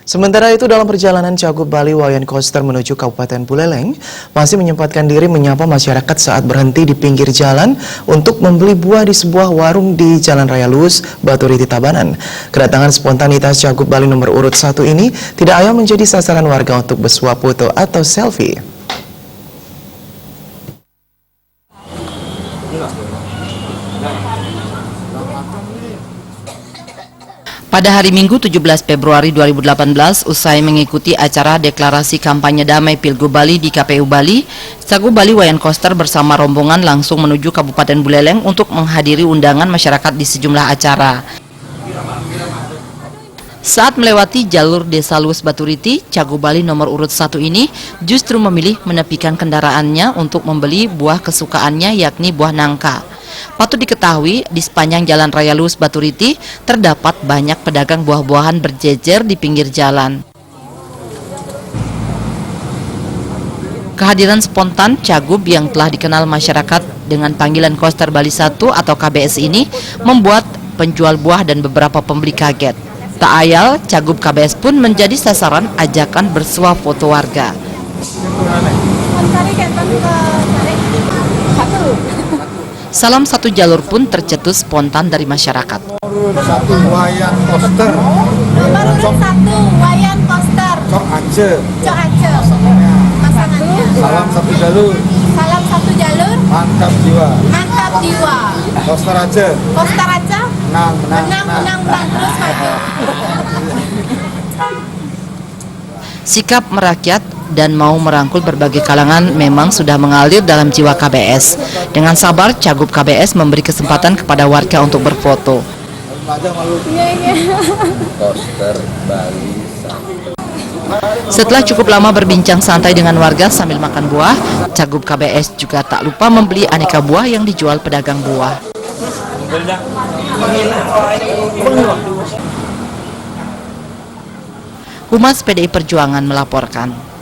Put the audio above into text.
Sementara itu dalam perjalanan Cagup Bali Wayan Koster menuju Kabupaten Buleleng masih menyempatkan diri menyapa masyarakat saat berhenti di pinggir jalan untuk membeli buah di sebuah warung di Jalan Raya Luhus, Baturiti, Tabanan. Kedatangan spontanitas Cagup Bali nomor urut 1 ini tidak ayal menjadi sasaran warga untuk bersuah foto atau selfie. Pada hari Minggu 17 Februari 2018, usai mengikuti acara deklarasi kampanye damai Pilgub Bali di KPU Bali, Cagup Bali Wayan Koster bersama rombongan langsung menuju Kabupaten Buleleng untuk menghadiri undangan masyarakat di sejumlah acara. Saat melewati jalur Desa Luhus Baturiti, Cagup Bali nomor urut 1 ini justru memilih menepikan kendaraannya untuk membeli buah kesukaannya, yakni buah nangka. Patut diketahui, di sepanjang Jalan Raya Luhus Baturiti terdapat banyak pedagang buah-buahan berjejer di pinggir jalan. Kehadiran spontan Cagup yang telah dikenal masyarakat dengan panggilan Koster Bali 1 atau KBS ini membuat penjual buah dan beberapa pembeli kaget. Tak ayal, Cagup KBS pun menjadi sasaran ajakan bersuah foto warga. Salam satu jalur pun tercetus spontan dari masyarakat. Nomor 1 Wayan Koster. Nomor urut 1 Wayan Koster. Cok aja. Cok aja. Pasangannya. Salam satu jalur. Salam satu jalur. Mantap jiwa. Mantap jiwa. Koster aja. Koster aja. Menang, menang, Menang terus maju. Sikap merakyat dan mau merangkul berbagai kalangan memang sudah mengalir dalam jiwa KBS. Dengan sabar, Cagup KBS memberi kesempatan kepada warga untuk berfoto. Koster Bali. Setelah cukup lama berbincang santai dengan warga sambil makan buah, Cagup KBS juga tak lupa membeli aneka buah yang dijual pedagang buah. Humas PDI Perjuangan melaporkan.